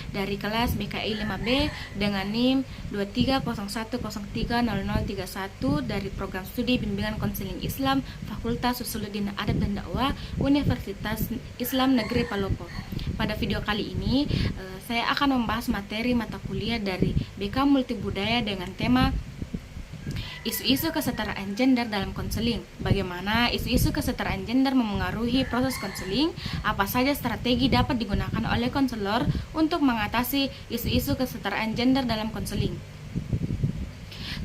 dari kelas BKI 5B dengan NIM 2301030031 dari program studi bimbingan konseling Islam Fakultas Usuluddin Adab dan Dakwah Universitas Islam Negeri Palopo. Pada video kali ini saya akan membahas materi mata kuliah dari BK Multibudaya dengan tema isu-isu kesetaraan gender dalam konseling. Bagaimana isu-isu kesetaraan gender memengaruhi proses konseling? Apa saja strategi dapat digunakan oleh konselor untuk mengatasi isu-isu kesetaraan gender dalam konseling?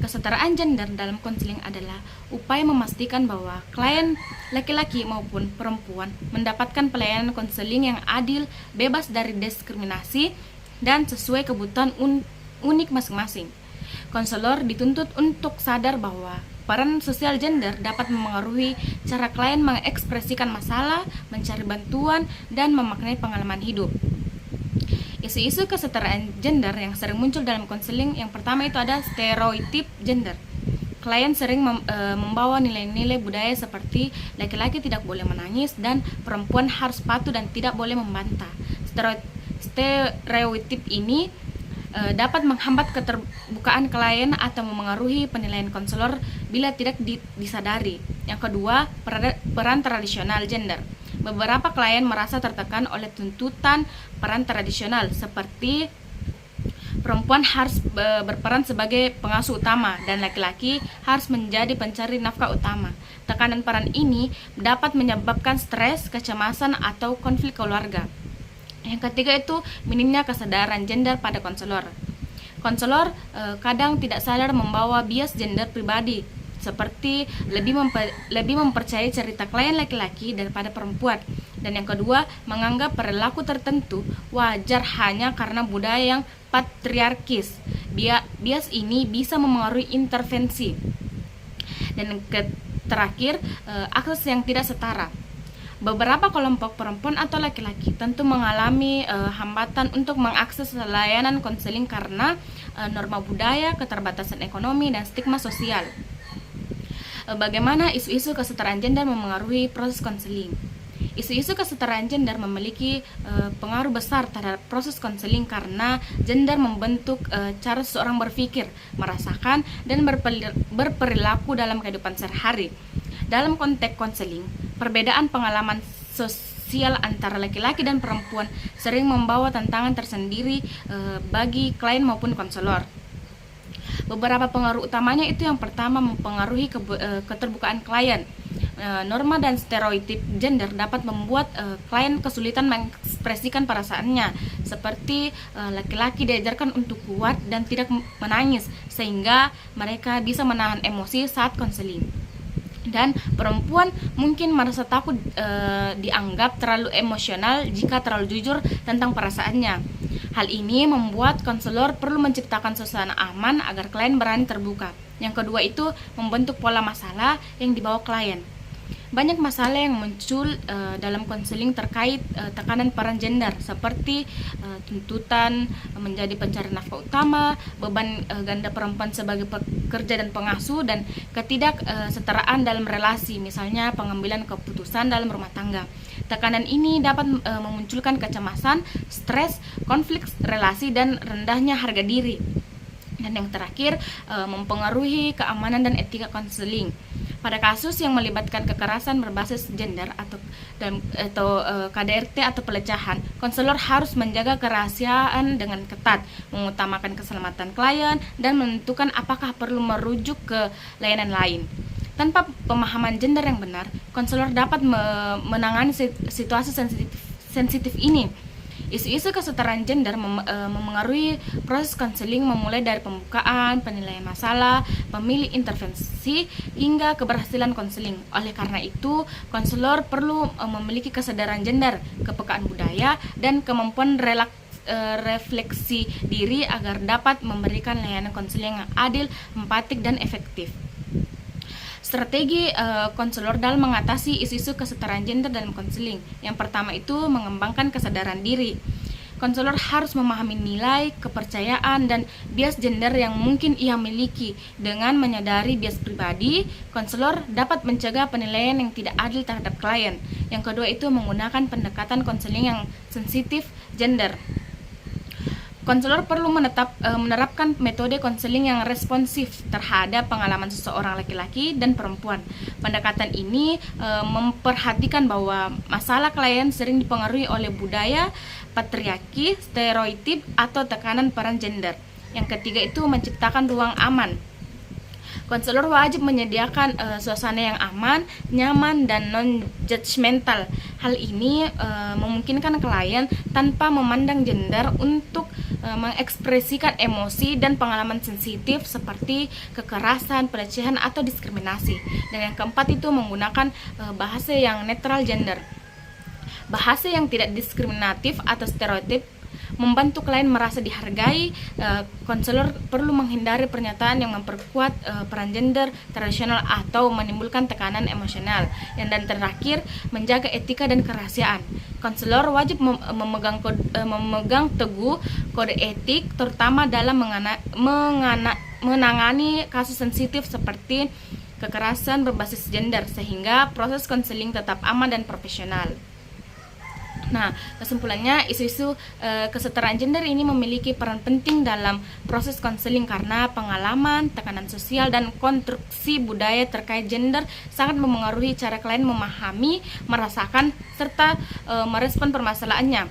Kesetaraan gender dalam konseling adalah upaya memastikan bahwa klien laki-laki maupun perempuan mendapatkan pelayanan konseling yang adil, bebas dari diskriminasi, dan sesuai kebutuhan unik masing-masing. Konselor dituntut untuk sadar bahwa peran sosial gender dapat memengaruhi cara klien mengekspresikan masalah, mencari bantuan, dan memaknai pengalaman hidup. Isu-isu kesetaraan gender yang sering muncul dalam konseling, yang pertama itu ada stereotip gender. Klien sering membawa nilai-nilai budaya seperti laki-laki tidak boleh menangis dan perempuan harus patuh dan tidak boleh membantah. Stereotip ini dapat menghambat keterbukaan klien atau memengaruhi penilaian konselor bila tidak disadari. Yang kedua, peran tradisional gender. Beberapa klien merasa tertekan oleh tuntutan peran tradisional seperti perempuan harus berperan sebagai pengasuh utama dan laki-laki harus menjadi pencari nafkah utama. Tekanan peran ini dapat menyebabkan stres, kecemasan, atau konflik keluarga. Yang ketiga itu minimnya kesadaran gender pada konselor. Konselor kadang tidak sadar membawa bias gender pribadi, seperti lebih mempercayai cerita klien laki-laki daripada perempuan. Dan yang kedua, menganggap perilaku tertentu wajar hanya karena budaya yang patriarkis. Bias ini bisa memengaruhi intervensi. Dan yang terakhir, akses yang tidak setara. Beberapa kelompok perempuan atau laki-laki tentu mengalami hambatan untuk mengakses layanan konseling karena norma budaya, keterbatasan ekonomi, dan stigma sosial. Bagaimana isu-isu kesetaraan gender memengaruhi proses konseling? Isu-isu kesetaraan gender memiliki pengaruh besar terhadap proses konseling karena gender membentuk cara seseorang berpikir, merasakan, dan berperilaku dalam kehidupan sehari-hari. Dalam konteks konseling, perbedaan pengalaman sosial antara laki-laki dan perempuan sering membawa tantangan tersendiri bagi klien maupun konselor. Beberapa pengaruh utamanya itu yang pertama mempengaruhi keterbukaan klien. Norma dan stereotip gender dapat membuat klien kesulitan mengekspresikan perasaannya, seperti laki-laki diajarkan untuk kuat dan tidak menangis sehingga mereka bisa menahan emosi saat konseling. Dan perempuan mungkin merasa takut dianggap terlalu emosional jika terlalu jujur tentang perasaannya. Hal ini membuat konselor perlu menciptakan suasana aman agar klien berani terbuka. Yang kedua itu membentuk pola masalah yang dibawa klien. Banyak masalah yang muncul dalam konseling terkait tekanan peran gender, seperti tuntutan menjadi pencari nafkah utama, beban ganda perempuan sebagai pekerja dan pengasuh, dan ketidaksetaraan dalam relasi, misalnya pengambilan keputusan dalam rumah tangga. Tekanan ini dapat memunculkan kecemasan, stres, konflik relasi, dan rendahnya harga diri. Dan yang terakhir, mempengaruhi keamanan dan etika konseling. Pada kasus yang melibatkan kekerasan berbasis gender atau KDRT atau pelecehan, konselor harus menjaga kerahasiaan dengan ketat, mengutamakan keselamatan klien, dan menentukan apakah perlu merujuk ke layanan lain. Tanpa pemahaman gender yang benar, konselor dapat menangani situasi sensitif ini. Isu-isu kesetaraan gender memengaruhi proses konseling memulai dari pembukaan, penilaian masalah, pemilih intervensi, hingga keberhasilan konseling. Oleh karena itu, konselor perlu memiliki kesadaran gender, kepekaan budaya, dan kemampuan refleksi diri agar dapat memberikan layanan konseling yang adil, empatik, dan efektif. Strategi konselor dalam mengatasi isu-isu kesetaraan gender dalam konseling. Yang pertama itu mengembangkan kesadaran diri. Konselor harus memahami nilai, kepercayaan, dan bias gender yang mungkin ia miliki. Dengan menyadari bias pribadi, konselor dapat mencegah penilaian yang tidak adil terhadap klien. Yang kedua itu menggunakan pendekatan konseling yang sensitif gender. Konselor perlu menerapkan metode konseling yang responsif terhadap pengalaman seseorang laki-laki dan perempuan. Pendekatan ini memperhatikan bahwa masalah klien sering dipengaruhi oleh budaya, patriarki, stereotip, atau tekanan peran gender. Yang ketiga itu menciptakan ruang aman. Konselor wajib menyediakan suasana yang aman, nyaman, dan non-judgmental. Hal ini memungkinkan klien tanpa memandang gender untuk mengekspresikan emosi dan pengalaman sensitif seperti kekerasan, pelecehan, atau diskriminasi. Dan yang keempat itu menggunakan bahasa yang netral gender. Bahasa yang tidak diskriminatif atau stereotip membantu klien merasa dihargai. Konselor perlu menghindari pernyataan yang memperkuat peran gender tradisional atau menimbulkan tekanan emosional. Dan terakhir, menjaga etika dan kerahasiaan. Konselor wajib memegang teguh kode etik, terutama dalam menangani kasus sensitif seperti kekerasan berbasis gender, sehingga proses konseling tetap aman dan profesional. Nah, kesimpulannya, isu-isu kesetaraan gender ini memiliki peran penting dalam proses konseling karena pengalaman, tekanan sosial, dan konstruksi budaya terkait gender sangat memengaruhi cara klien memahami, merasakan, serta merespon permasalahannya.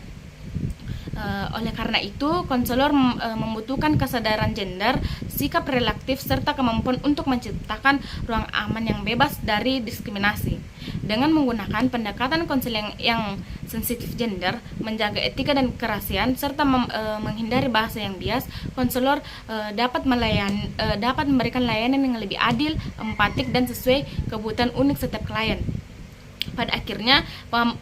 Oleh karena itu, konselor membutuhkan kesadaran gender, sikap relatif, serta kemampuan untuk menciptakan ruang aman yang bebas dari diskriminasi. Dengan menggunakan pendekatan konseling yang sensitif gender, menjaga etika dan kerahasiaan, serta menghindari bahasa yang bias, konselor dapat memberikan layanan yang lebih adil, empatik, dan sesuai kebutuhan unik setiap klien. Pada akhirnya,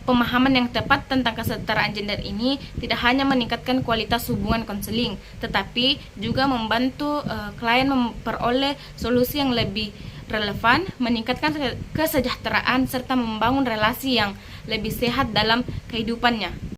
pemahaman yang tepat tentang kesetaraan gender ini tidak hanya meningkatkan kualitas hubungan konseling, tetapi juga membantu klien memperoleh solusi yang lebih relevan, meningkatkan kesejahteraan, serta membangun relasi yang lebih sehat dalam kehidupannya.